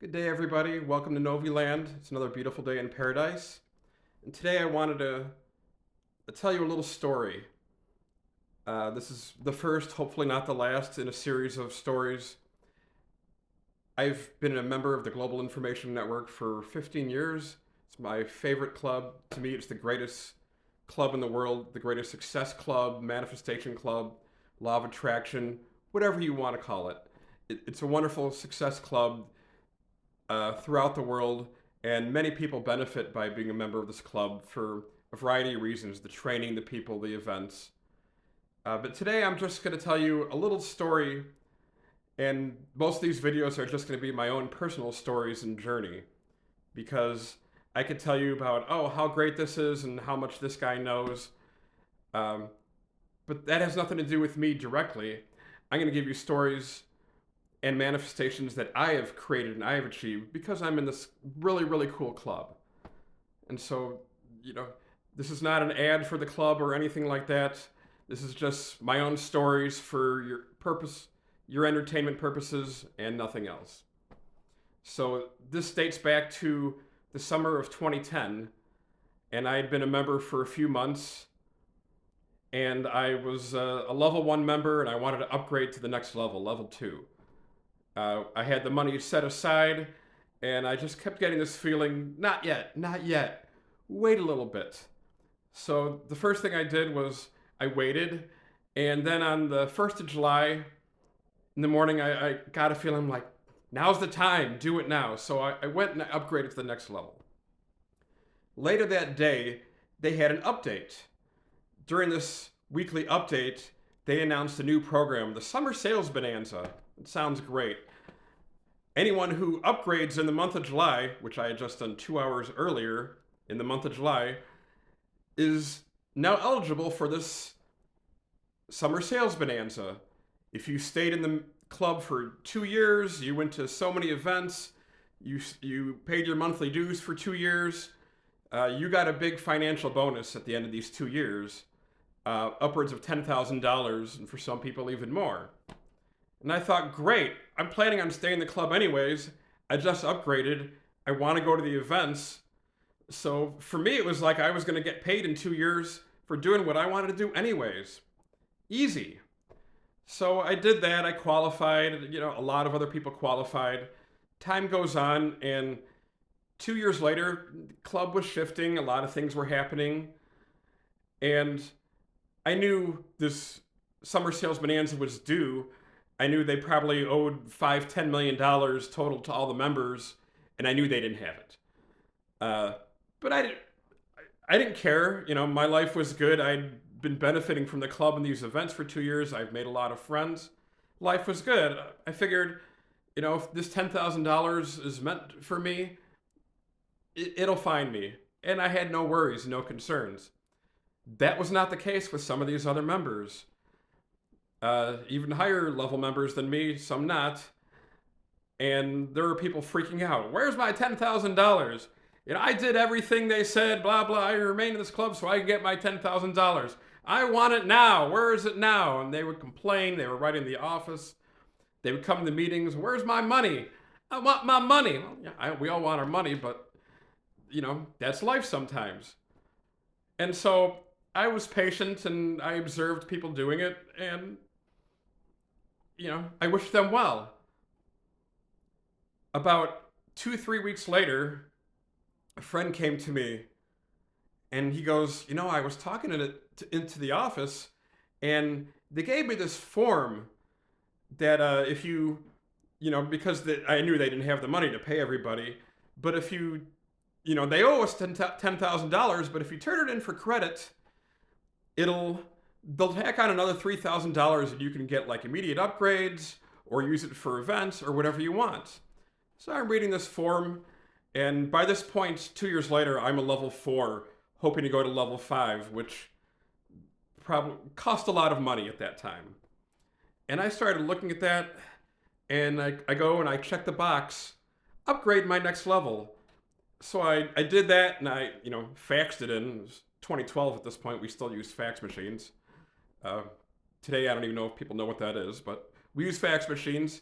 Good day, everybody. Welcome to Novi Land. It's another beautiful day in paradise. And today I wanted to tell you a little story. This is the first, hopefully not the last, in a series of stories. I've been a member of the Global Information Network for 15 years. It's my favorite club. To me, it's the greatest club in the world, the greatest success club, manifestation club, law of attraction, whatever you want to call it. It's a wonderful success club throughout the world, and many people benefit by being a member of this club for a variety of reasons: the training, the people, the events. But today I'm just going to tell you a little story, and most of these videos are just going to be my own personal stories and journey because I could tell you about, oh, how great this is and how much this guy knows. Um, but that has nothing to do with me directly. I'm going to give you stories and manifestations that I have created and I have achieved because I'm in this really, really cool club. And so, you know, this is not an ad for the club or anything like that. This is just my own stories for your purpose, your entertainment purposes, and nothing else. So this dates back to the summer of 2010, and I had been a member for a few months, and I was a level 1 member, and I wanted to upgrade to the next level, level 2. I had the money set aside, and I just kept getting this feeling, not yet, not yet, wait a little bit. So the first thing I did was I waited, and then on the 1st of July in the morning, I got a feeling like, now's the time, do it now. So I went and I upgraded to the next level. Later that day, they had an update. During this weekly update, they announced a new program, the Summer Sales Bonanza. It sounds great. Anyone who upgrades in the month of July, which I had just done 2 hours earlier in the month of July, is now eligible for this Summer Sales Bonanza. If you stayed in the club for 2 years, you went to so many events, you paid your monthly dues for 2 years, you got a big financial bonus at the end of these 2 years, upwards of $10,000, and for some people even more. And I thought, great, I'm planning on staying in the club anyways. I just upgraded. I want to go to the events. So for me, it was like I was going to get paid in 2 years for doing what I wanted to do anyways. Easy. So I did that. I qualified. A lot of other people qualified. Time goes on, and 2 years later, the club was shifting. A lot of things were happening. And I knew this Summer Sales Bonanza was due. I knew they probably owed $5-10 million total to all the members, and I knew they didn't have it. But I didn't care. My life was good. I'd been benefiting from the club and these events for 2 years. I've made a lot of friends. Life was good. I figured, if this $10,000 is meant for me, it'll find me. And I had no worries, no concerns. That was not the case with some of these other members. Even higher level members than me, some not. And there were people freaking out. Where's my $10,000? I did everything they said, blah, blah. I remained in this club so I could get my $10,000. I want it now. Where is it now? And they would complain. They were right in the office. They would come to meetings. Where's my money? I want my money. Well, yeah, we all want our money, but, that's life sometimes. And so I was patient and I observed people doing it, and I wished them well. About 2-3 weeks later, a friend came to me and he goes, I was talking into the office, and they gave me this form that if you, because I knew they didn't have the money to pay everybody, but if you, they owe us $10,000, but if you turn it in for credit, they'll tack on another $3,000 and you can get like immediate upgrades or use it for events or whatever you want. So I'm reading this form, and by this point, 2 years later, I'm a level 4, hoping to go to level 5, which probably cost a lot of money at that time. And I started looking at that, and I go and I check the box, upgrade my next level. So I did that, and I faxed it in. It was 2012 at this point. We still use fax machines. Today, I don't even know if people know what that is, but we use fax machines.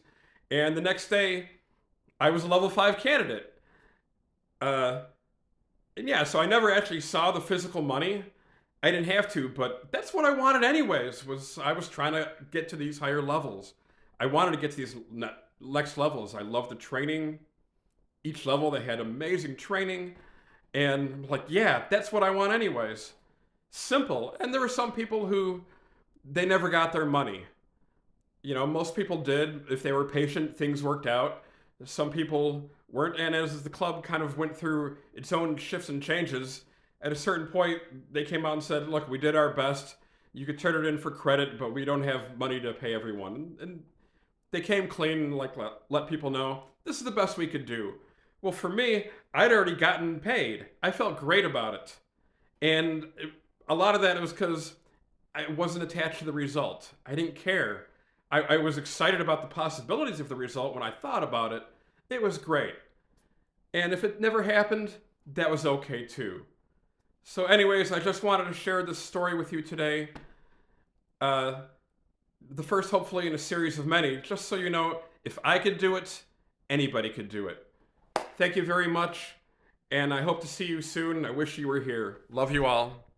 And the next day, I was a level 5 candidate. Uh, and yeah, so I never actually saw the physical money. I didn't have to, but that's what I wanted anyways. Was I was trying to get to these higher levels. I wanted to get to these next levels. I loved the training. Each level they had amazing training, and I'm like, yeah, that's what I want anyways. Simple. And there were some people who they never got their money. You know, most people did. If they were patient, things worked out. Some people weren't, and as the club kind of went through its own shifts and changes, at a certain point, they came out and said, look, we did our best. You could turn it in for credit, but we don't have money to pay everyone. And they came clean and like let people know this is the best we could do. Well, for me, I'd already gotten paid. I felt great about it. And a lot of that was because I wasn't attached to the result. I didn't care. I was excited about the possibilities of the result when I thought about it. It was great. And if it never happened, that was okay too. So, anyways, I just wanted to share this story with you today. The first, hopefully, in a series of many, just so you know, if I could do it, anybody could do it. Thank you very much, and I hope to see you soon. I wish you were here. Love you all.